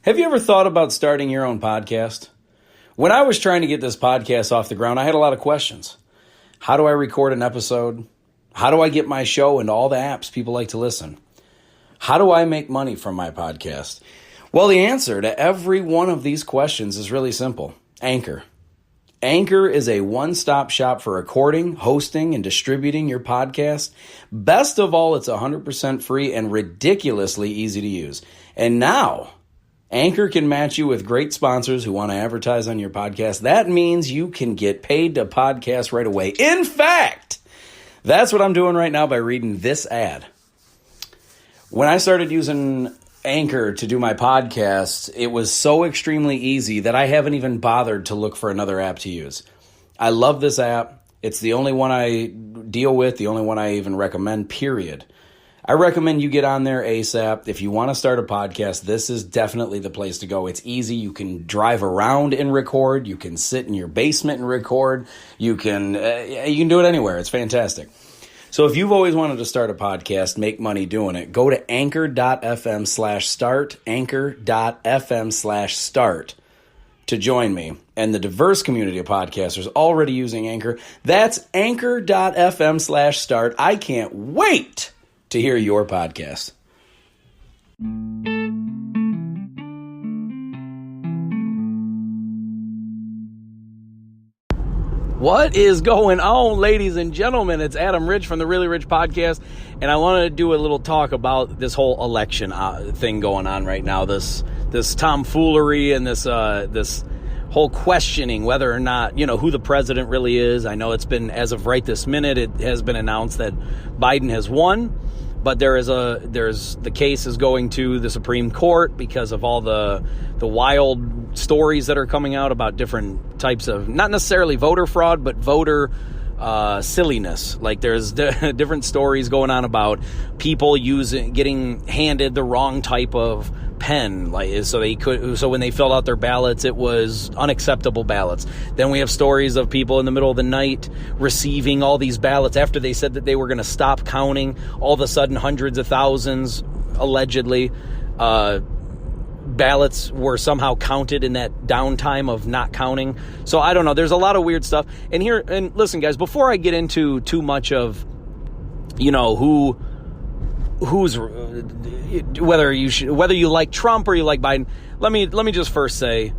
Have you ever thought about starting your own podcast? When I was trying to get this podcast off the ground, I had a lot of questions. How do I record an episode? How do I get my show into all the apps people like to listen? How do I make money from my podcast? Well, the answer to every one of these questions is really simple. Anchor. Anchor is a one-stop shop for recording, hosting, and distributing your podcast. Best of all, it's 100% free and ridiculously easy to use. And now, Anchor can match you with great sponsors who want to advertise on your podcast. That means you can get paid to podcast right away. In fact, that's what I'm doing right now by reading this ad. When I started using Anchor to do my podcast, it was so extremely easy that I haven't even bothered to look for another app to use. I love this app. It's the only one I deal with, the only one I even recommend, period. I recommend you get on there ASAP. If you want to start a podcast, this is definitely the place to go. It's easy. You can drive around and record. You can sit in your basement and record. You can do it anywhere. It's fantastic. So if you've always wanted to start a podcast, make money doing it, go to anchor.fm/start, anchor.fm/start to join me and the diverse community of podcasters already using Anchor. That's anchor.fm/start. I can't wait to hear your podcast. What is going on, ladies and gentlemen? It's Adam Rich from the Really Rich Podcast, and I wanted to do a little talk about this whole election thing going on right now. This tomfoolery and this whole questioning whether or not, who the president really is. I know it's been, as of right this minute, it has been announced that Biden has won. But the case is going to the Supreme Court because of all the wild stories that are coming out about different types of, not necessarily voter fraud, but voter silliness. Like there's different stories going on about people getting handed the wrong type of pen, so when they filled out their ballots, it was unacceptable ballots. Then we have stories of people in the middle of the night receiving all these ballots after they said that they were going to stop counting. All of a sudden, hundreds of thousands, allegedly, ballots were somehow counted in that downtime of not counting. So I don't know. There's a lot of weird stuff. And listen, guys, before I get into too much of, whether you like Trump or you like Biden, let me just first say,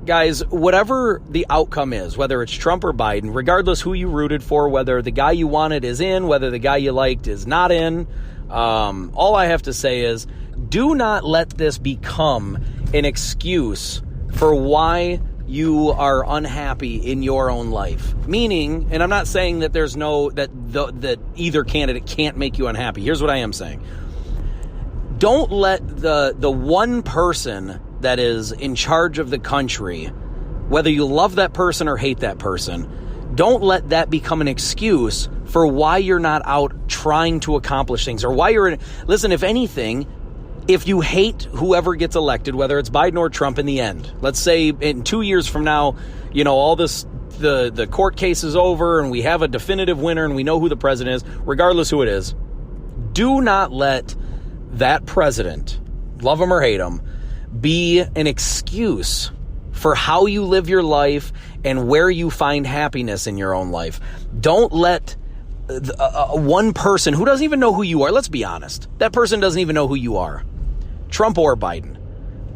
guys, whatever the outcome is, whether it's Trump or Biden, regardless who you rooted for, whether the guy you wanted is in, whether the guy you liked is not in, all I have to say is, do not let this become an excuse for why you are unhappy in your own life. Meaning, and I'm not saying that there's that either candidate can't make you unhappy. Here's what I am saying. Don't let the one person that is in charge of the country, whether you love that person or hate that person, don't let that become an excuse for why you're not out trying to accomplish things, or why listen, if anything, if you hate whoever gets elected, whether it's Biden or Trump in the end, let's say in 2 years from now, all this, the court case is over and we have a definitive winner and we know who the president is, regardless who it is, do not let that president, love him or hate him, be an excuse for how you live your life and where you find happiness in your own life. Don't let one person who doesn't even know who you are, let's be honest, that person doesn't even know who you are, Trump or Biden.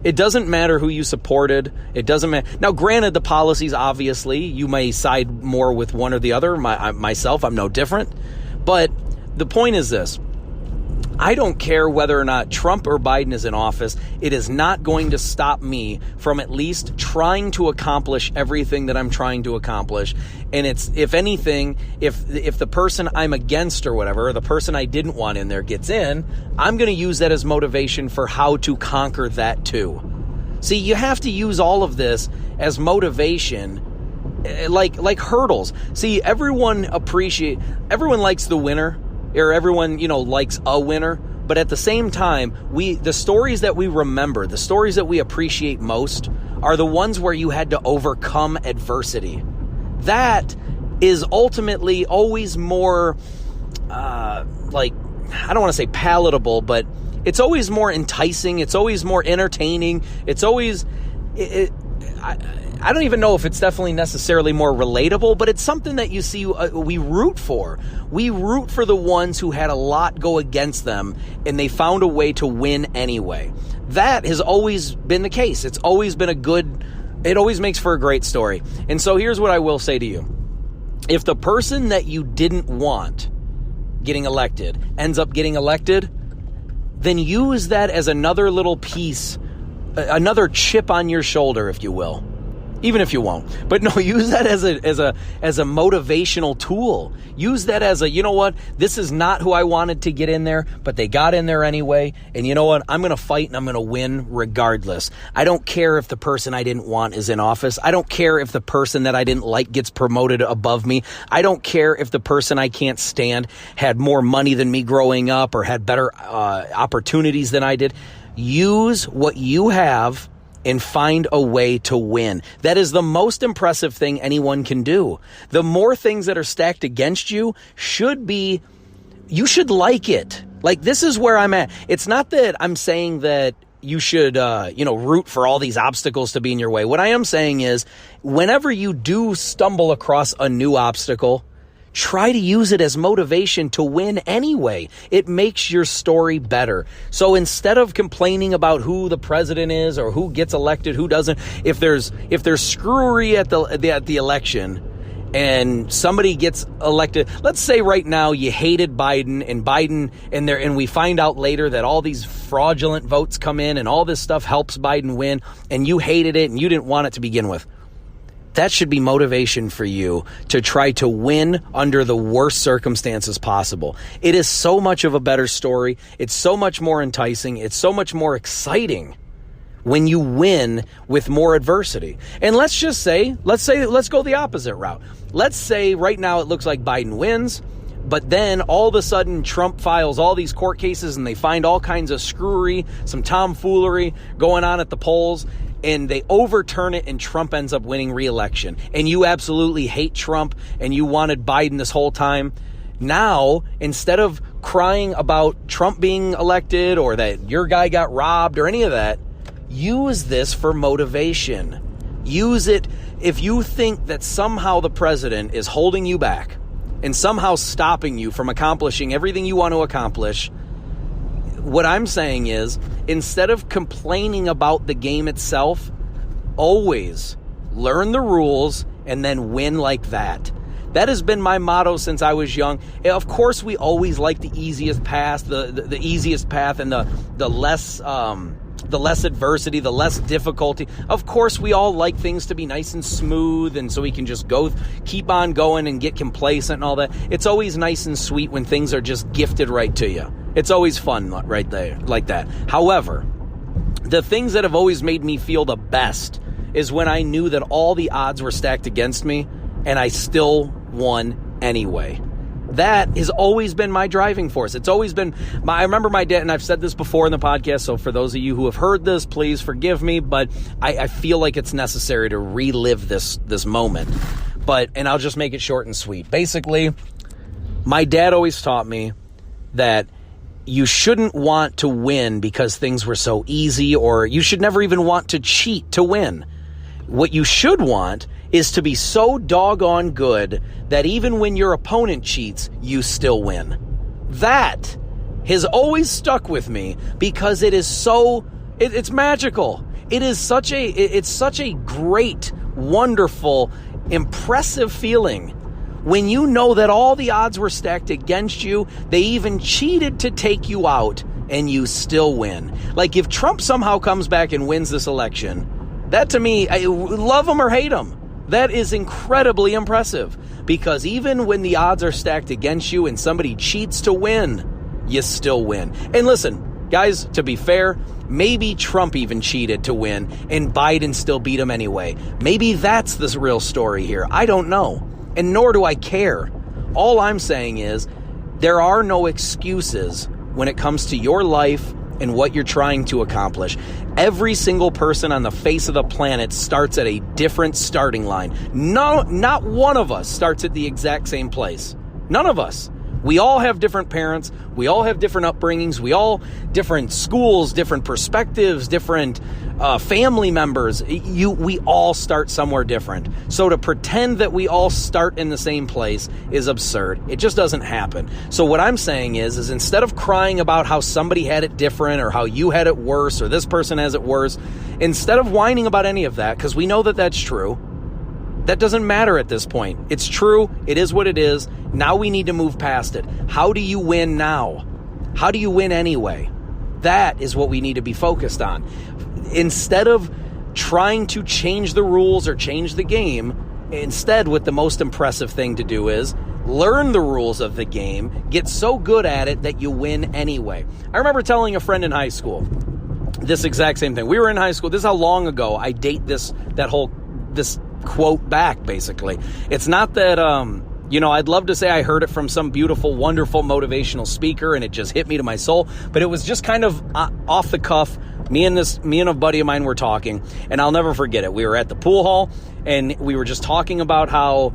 It doesn't matter who you supported. It doesn't matter. Now, granted, the policies, obviously, you may side more with one or the other. Myself, I'm no different. But the point is this. I don't care whether or not Trump or Biden is in office. It is not going to stop me from at least trying to accomplish everything that I'm trying to accomplish. And it's, if anything, if the person I'm against or whatever, or the person I didn't want in there gets in, I'm going to use that as motivation for how to conquer that too. See, you have to use all of this as motivation, like hurdles. See, everyone likes the winner. Or everyone, likes a winner. But at the same time, the stories that we remember, the stories that we appreciate most are the ones where you had to overcome adversity. That is ultimately always more, I don't want to say palatable, but it's always more enticing. It's always more entertaining. It's always, I don't even know if it's definitely necessarily more relatable, but it's something that you see we root for. We root for the ones who had a lot go against them and they found a way to win anyway. That has always been the case. It's always been it always makes for a great story. And so here's what I will say to you. If the person that you didn't want getting elected ends up getting elected, then use that as another little piece, another chip on your shoulder, if you will. Even if you won't. But no, use that as a motivational tool. Use that as you know what? This is not who I wanted to get in there, but they got in there anyway. And you know what? I'm going to fight and I'm going to win regardless. I don't care if the person I didn't want is in office. I don't care if the person that I didn't like gets promoted above me. I don't care if the person I can't stand had more money than me growing up or had better opportunities than I did. Use what you have and find a way to win. That is the most impressive thing anyone can do. The more things that are stacked against you you should like it. Like, this is where I'm at. It's not that I'm saying that you should, root for all these obstacles to be in your way. What I am saying is, whenever you do stumble across a new obstacle, try to use it as motivation to win anyway. It makes your story better. So instead of complaining about who the president is or who gets elected, who doesn't, if there's screwery at the election and somebody gets elected, let's say right now you hated Biden and we find out later that all these fraudulent votes come in and all this stuff helps Biden win and you hated it and you didn't want it to begin with. That should be motivation for you to try to win under the worst circumstances possible. It is so much of a better story. It's so much more enticing. It's so much more exciting when you win with more adversity. And let's go the opposite route. Let's say right now it looks like Biden wins, but then all of a sudden Trump files all these court cases and they find all kinds of screwery, some tomfoolery going on at the polls, and they overturn it and Trump ends up winning re-election. And you absolutely hate Trump and you wanted Biden this whole time. Now, instead of crying about Trump being elected or that your guy got robbed or any of that, use this for motivation. Use it if you think that somehow the president is holding you back and somehow stopping you from accomplishing everything you want to accomplish. What I'm saying is, instead of complaining about the game itself, always learn the rules and then win like that. That has been my motto since I was young. Of course, we always like the easiest path, the easiest path, and the less adversity, the less difficulty. Of course, we all like things to be nice and smooth, and so we can just keep on going and get complacent and all that. It's always nice and sweet when things are just gifted right to you. It's always fun right there, like that. However, the things that have always made me feel the best is when I knew that all the odds were stacked against me and I still won anyway. That has always been my driving force. It's always been I remember my dad, and I've said this before in the podcast, so for those of you who have heard this, please forgive me, but I feel like it's necessary to relive this moment. And I'll just make it short and sweet. Basically, my dad always taught me that you shouldn't want to win because things were so easy, or you should never even want to cheat to win. What you should want is to be so doggone good that even when your opponent cheats, you still win. That has always stuck with me because it is it's magical. It's such a great, wonderful, impressive feeling when you know that all the odds were stacked against you. They even cheated to take you out and you still win. Like, if Trump somehow comes back and wins this election, that to me, I love him or hate him, that is incredibly impressive, because even when the odds are stacked against you and somebody cheats to win, you still win. And listen, guys, to be fair, maybe Trump even cheated to win and Biden still beat him anyway. Maybe that's the real story here. I don't know. And nor do I care. All I'm saying is there are no excuses when it comes to your life and what you're trying to accomplish. Every single person on the face of the planet starts at a different starting line. No, not one of us starts at the exact same place. None of us. We all have different parents. We all have different upbringings. We all different schools, different perspectives, different family members. We all start somewhere different. So to pretend that we all start in the same place is absurd. It just doesn't happen. So what I'm saying is instead of crying about how somebody had it different or how you had it worse or this person has it worse, instead of whining about any of that, because we know that that's true, that doesn't matter at this point. It's true. It is what it is. Now we need to move past it. How do you win now? How do you win anyway? That is what we need to be focused on. Instead of trying to change the rules or change the game, instead what the most impressive thing to do is learn the rules of the game, get so good at it that you win anyway. I remember telling a friend in high school this exact same thing. We were in high school. This is how long ago I date this quote back, basically. It's not that, I'd love to say I heard it from some beautiful, wonderful, motivational speaker and it just hit me to my soul, but it was just kind of off the cuff. Me and a buddy of mine were talking, and I'll never forget it. We were at the pool hall, and we were just talking about how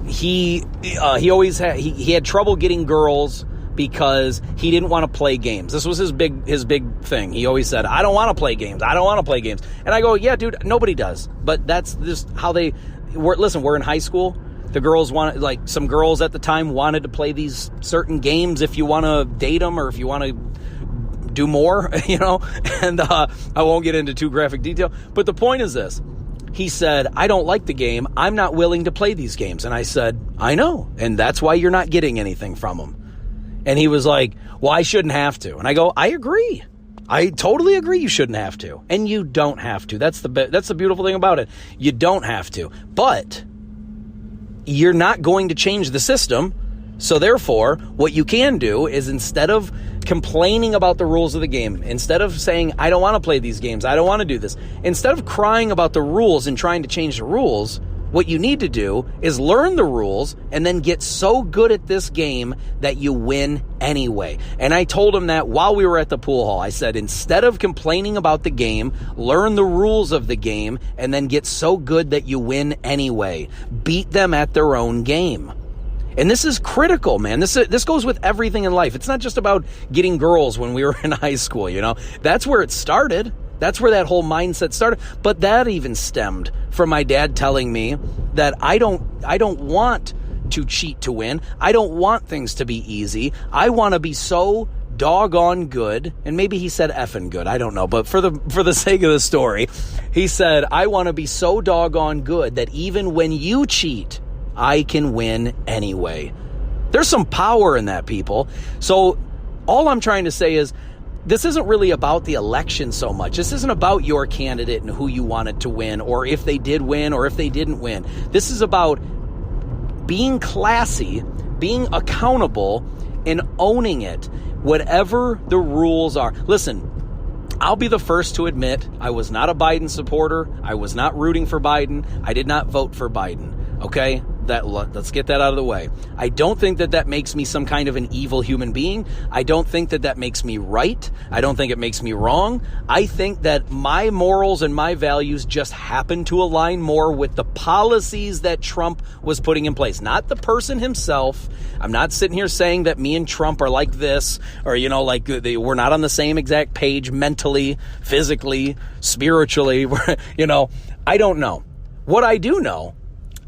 he had trouble getting girls because he didn't want to play games. This was his big thing. He always said, I don't want to play games. I don't want to play games. And I go, yeah, dude, nobody does. But that's just how we're in high school. The girls some girls at the time wanted to play these certain games if you want to date them or if you want to do more, and I won't get into too graphic detail. But the point is this. He said, I don't like the game. I'm not willing to play these games. And I said, I know. And that's why you're not getting anything from them. And he was like, well, I shouldn't have to. And I go, I agree. I totally agree you shouldn't have to. And you don't have to. That's the beautiful thing about it. You don't have to. But you're not going to change the system. So therefore, what you can do is instead of complaining about the rules of the game, instead of saying, I don't want to play these games, I don't want to do this, instead of crying about the rules and trying to change the rules, what you need to do is learn the rules and then get so good at this game that you win anyway. And I told him that while we were at the pool hall. I said, instead of complaining about the game, learn the rules of the game and then get so good that you win anyway. Beat them at their own game. And this is critical, man. This goes with everything in life. It's not just about getting girls when we were in high school, That's where it started. That's where that whole mindset started. But that even stemmed from my dad telling me that I don't want to cheat to win. I don't want things to be easy. I want to be so doggone good. And maybe he said effing good. I don't know. But for the sake of the story, he said, I want to be so doggone good that even when you cheat, I can win anyway. There's some power in that, people. So all I'm trying to say is this isn't really about the election so much. This isn't about your candidate and who you wanted to win or if they did win or if they didn't win. This is about being classy, being accountable, and owning it, whatever the rules are. Listen, I'll be the first to admit I was not a Biden supporter. I was not rooting for Biden. I did not vote for Biden. Okay? Let's get that out of the way. I don't think that makes me some kind of an evil human being. I don't think that makes me right. I don't think it makes me wrong. I think that my morals and my values just happen to align more with the policies that Trump was putting in place, not the person himself. I'm not sitting here saying that me and Trump are like this or, we're not on the same exact page mentally, physically, spiritually. I don't know. What I do know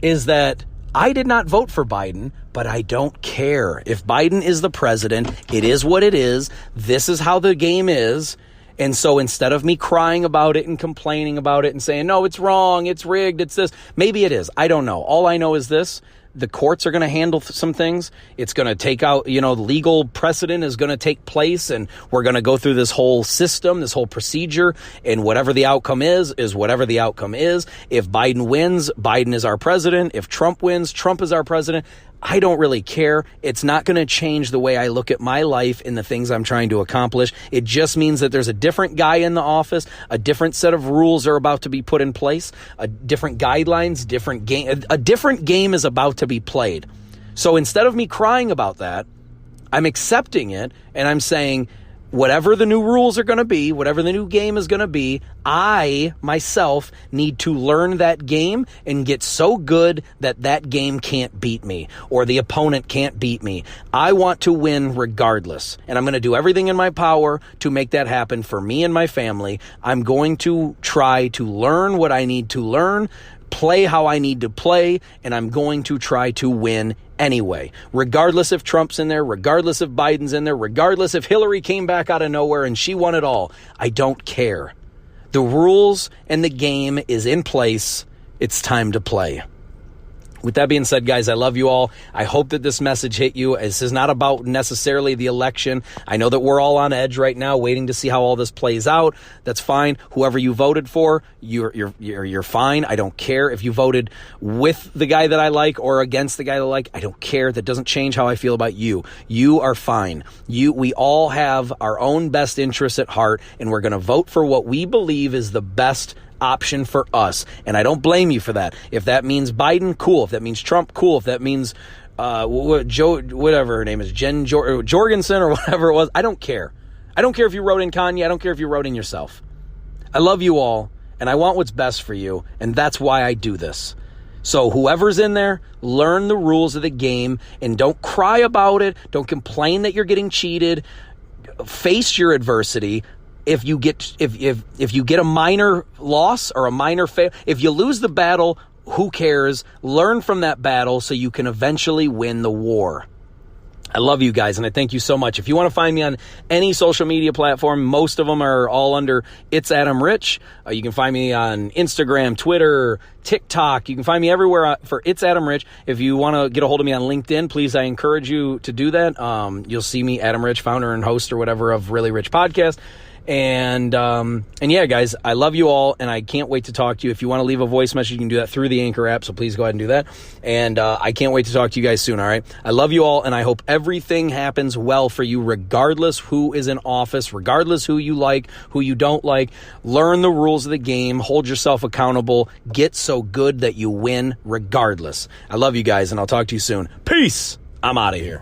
is that I did not vote for Biden, but I don't care. If Biden is the president, it is what it is. This is how the game is. And so instead of me crying about it and complaining about it and saying, no, it's wrong, it's rigged, it's this, maybe it is. I don't know. All I know is this. The courts are going to handle some things. It's going to take out, legal precedent is going to take place, and we're going to go through this whole system, this whole procedure, and whatever the outcome is whatever the outcome is. If Biden wins, Biden is our president. If Trump wins, Trump is our president. I don't really care. It's not going to change the way I look at my life and the things I'm trying to accomplish. It just means that there's a different guy in the office, a different set of rules are about to be put in place, a different guidelines, different game. A different game is about to be played. So instead of me crying about that, I'm accepting it and I'm saying, whatever the new rules are going to be, whatever the new game is going to be, I, myself, need to learn that game and get so good that that game can't beat me or the opponent can't beat me. I want to win regardless, and I'm going to do everything in my power to make that happen for me and my family. I'm going to try to learn what I need to learn, play how I need to play, and I'm going to try to win anyway, regardless if Trump's in there, regardless if Biden's in there, regardless if Hillary came back out of nowhere and she won it all. I don't care. The rules and the game is in place. It's time to play. With that being said, guys, I love you all. I hope that this message hit you. This is not about necessarily the election. I know that we're all on edge right now, waiting to see how all this plays out. That's fine. Whoever you voted for, you're fine. I don't care if you voted with the guy that I like or against the guy that I like. I don't care. That doesn't change how I feel about you. You are fine. We all have our own best interests at heart, and we're going to vote for what we believe is the best option for us, and I don't blame you for that. If that means Biden, cool. If that means Trump, cool. If that means whatever her name is, Jen Jorgensen or whatever it was, I don't care. I don't care if you wrote in Kanye. I don't care if you wrote in yourself. I love you all, and I want what's best for you, and that's why I do this. So whoever's in there, learn the rules of the game, and don't cry about it. Don't complain that you're getting cheated. Face your adversity. If you get a minor loss or a minor fail, if you lose the battle, who cares? Learn from that battle so you can eventually win the war. I love you guys, and I thank you so much. If you want to find me on any social media platform, most of them are all under It's Adam Rich. You can find me on Instagram, Twitter, TikTok. You can find me everywhere for It's Adam Rich. If you want to get a hold of me on LinkedIn, please, I encourage you to do that. You'll see me, Adam Rich, founder and host or whatever of Really Rich Podcast. And yeah, guys, I love you all, and I can't wait to talk to you. If you want to leave a voice message, you can do that through the Anchor app, so please go ahead and do that. And I can't wait to talk to you guys soon, all right? I love you all, and I hope everything happens well for you, regardless who is in office, regardless who you like, who you don't like. Learn the rules of the game, hold yourself accountable, get so good that you win regardless. I love you guys, and I'll talk to you soon. Peace! I'm out of here.